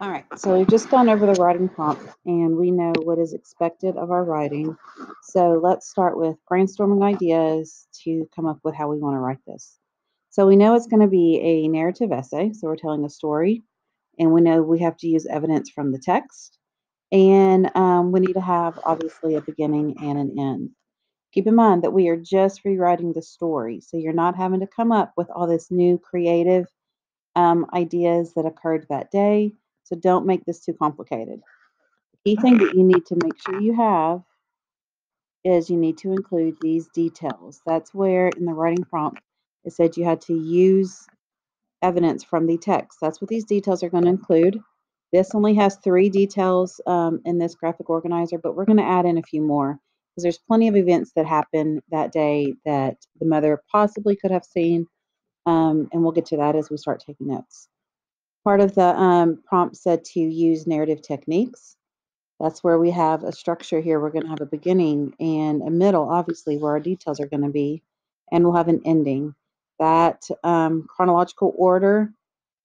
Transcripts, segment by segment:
All right, so we've just gone over the writing prompt and we know what is expected of our writing. So let's start with brainstorming ideas to come up with how we want to write this. So we know it's going to be a narrative essay, so we're telling a story, and we know we have to use evidence from the text, and we need to have obviously a beginning and an end. Keep in mind that we are just rewriting the story, so you're not having to come up with all this new creative ideas that occurred that day. So don't make this too complicated. Key thing that you need to make sure you have is you need to include these details. That's where in the writing prompt it said you had to use evidence from the text. That's what these details are going to include. This only has 3 details in this graphic organizer, but we're going to add in a few more because there's plenty of events that happen that day that the mother possibly could have seen, and we'll get to that as we start taking notes. Part of the prompt said to use narrative techniques. That's where we have a structure here. We're going to have a beginning and a middle, obviously, where our details are going to be, and we'll have an ending. That chronological order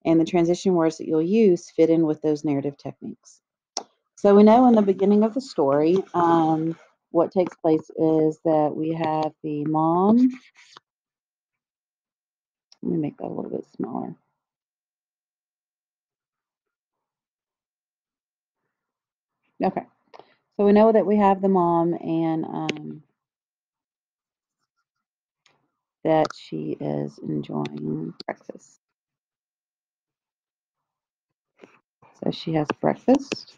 and the transition words that you'll use fit in with those narrative techniques. So we know in the beginning of the story, what takes place is that we have the mom. Let me make that a little bit smaller. Okay. So we know that we have the mom and that she is enjoying breakfast. So she has breakfast.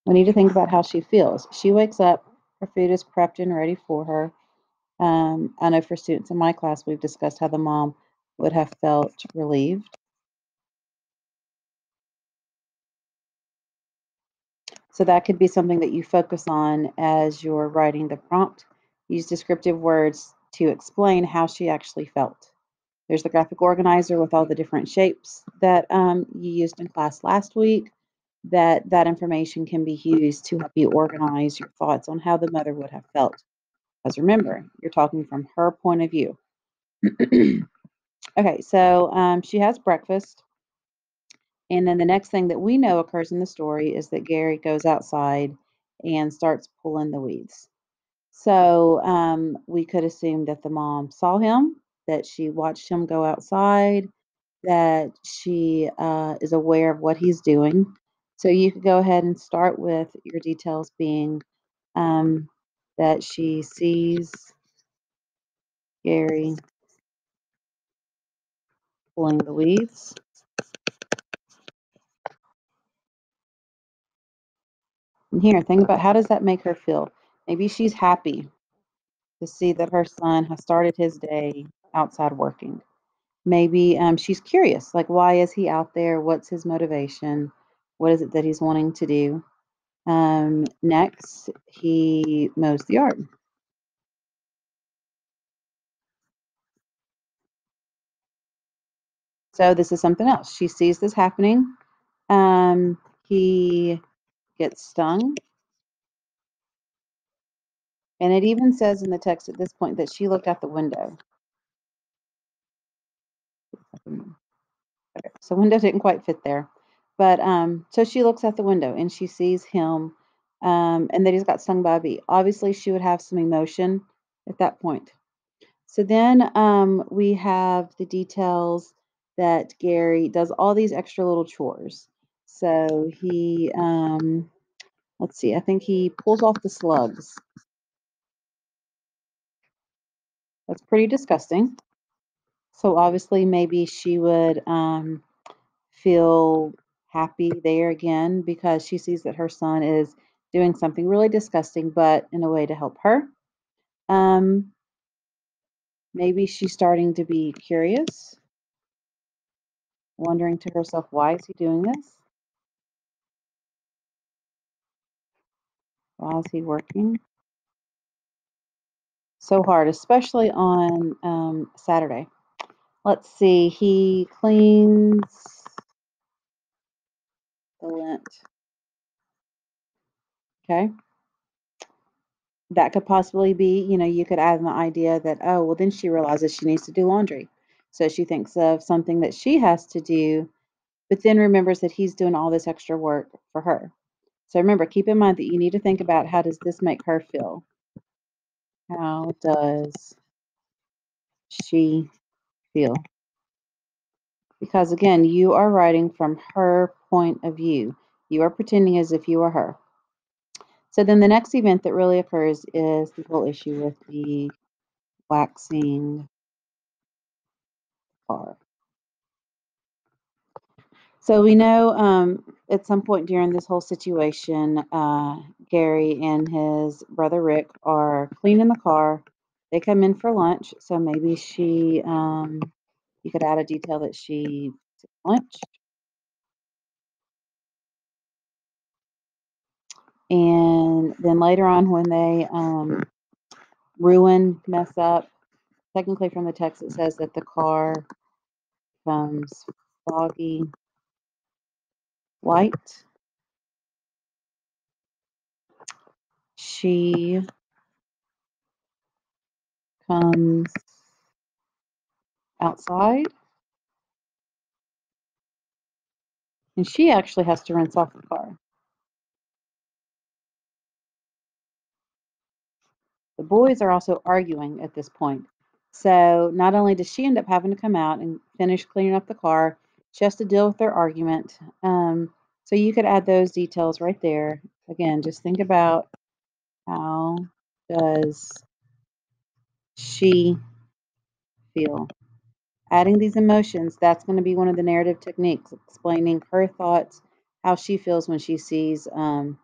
We need to think about how she feels. She wakes up, her food is prepped and ready for her. I know for students in my class, we've discussed how the mom would have felt relieved. So that could be something that you focus on as you're writing the prompt. Use descriptive words to explain how she actually felt. There's the graphic organizer with all the different shapes that you used in class last week. That information can be used to help you organize your thoughts on how the mother would have felt. Because remember, you're talking from her point of view. Okay, so she has breakfast. And then the next thing that we know occurs in the story is that Gary goes outside and starts pulling the weeds. So we could assume that the mom saw him, that she watched him go outside, that she is aware of what he's doing. So you could go ahead and start with your details being um, that she sees Gary pulling the weeds. And here, think about how does that make her feel? Maybe she's happy to see that her son has started his day outside working. Maybe she's curious, like why is he out there? What's his motivation? What is it that he's wanting to do? Next, he mows the yard. So this is something else. She sees this happening. He gets stung. And it even says in the text at this point that she looked out the window. Okay, so window didn't quite fit there. But so she looks out the window and she sees him and that he's got stung by a bee. Obviously, she would have some emotion at that point. So then we have the details that Gary does all these extra little chores. So he, let's see, I think he pulls off the slugs. That's pretty disgusting. So obviously, maybe she would feel happy there again because she sees that her son is doing something really disgusting, but in a way to help her. Um, Maybe she's starting to be curious, wondering to herself, why is he doing this? Why is he working so hard, especially on Saturday? Let's see, he cleans the lint. Okay. That could possibly be, you know, you could add an idea that, oh, well, then she realizes she needs to do laundry. So she thinks of something that she has to do, but then remembers that he's doing all this extra work for her. So remember, keep in mind that you need to think about, how does this make her feel? How does she feel? Because again, you are writing from her point of view. You are pretending as if you are her. So then the next event that really occurs is the whole issue with the waxing car. So we know at some point during this whole situation, Gary and his brother Rick are cleaning the car. They come in for lunch, so maybe you could add a detail that she took lunch. And then later on, when they mess up, technically from the text, it says that the car becomes foggy white. She comes outside, and she actually has to rinse off the car. The boys are also arguing at this point. So not only does she end up having to come out and finish cleaning up the car, she has to deal with their argument. So you could add those details right there. Again, just think about, how does she feel? Adding these emotions, that's going to be one of the narrative techniques, explaining her thoughts, how she feels when she sees the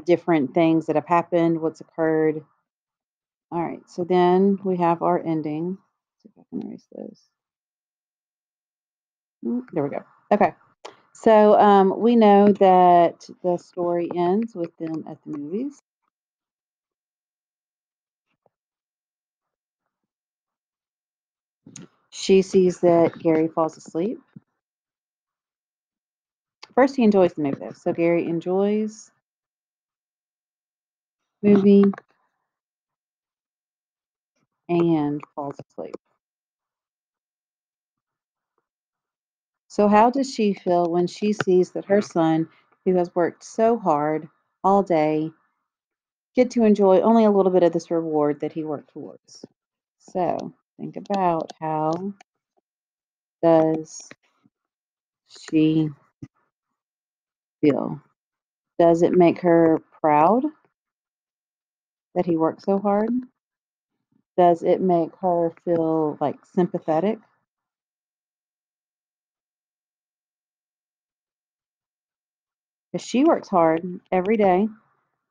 different things that have happened, what's occurred. All right, so then we have our ending. Let's see if I can erase those. There we go. Okay, so we know that the story ends with them at the movies. She sees that Gary falls asleep. First, he enjoys the movie, though. So Gary enjoys movie and falls asleep. So how does she feel when she sees that her son, who has worked so hard all day, get to enjoy only a little bit of this reward that he worked towards? So think about, how does she feel? Does it make her proud that he worked so hard? Does it make her feel like sympathetic? Because she works hard every day,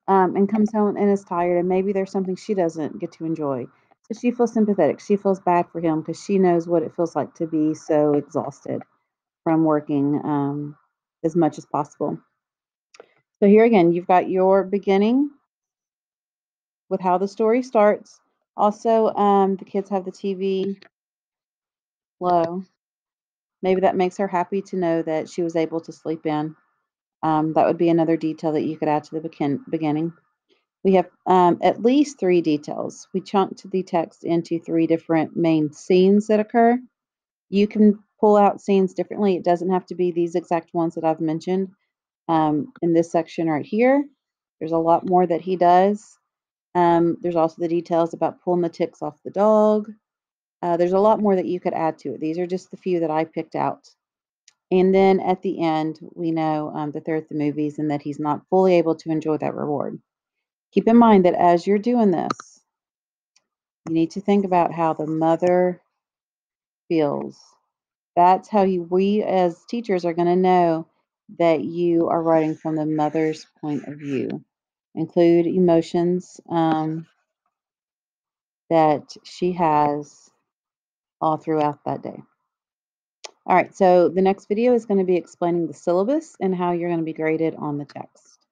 and comes home and is tired, and maybe there's something she doesn't get to enjoy. So she feels sympathetic. She feels bad for him because she knows what it feels like to be so exhausted from working as much as possible. So here again, you've got your beginning with how the story starts. Also, the kids have the TV low. Maybe that makes her happy to know that she was able to sleep in. That would be another detail that you could add to the beginning. We have at least 3 details. We chunked the text into 3 different main scenes that occur. You can pull out scenes differently. It doesn't have to be these exact ones that I've mentioned. In this section right here, there's a lot more that he does. There's also the details about pulling the ticks off the dog. There's a lot more that you could add to it. These are just the few that I picked out. And then at the end, we know that they're at the movies and that he's not fully able to enjoy that reward. Keep in mind that as you're doing this, you need to think about how the mother feels. That's how we as teachers are going to know that you are writing from the mother's point of view. Include emotions that she has all throughout that day. All right, so the next video is going to be explaining the syllabus and how you're going to be graded on the text.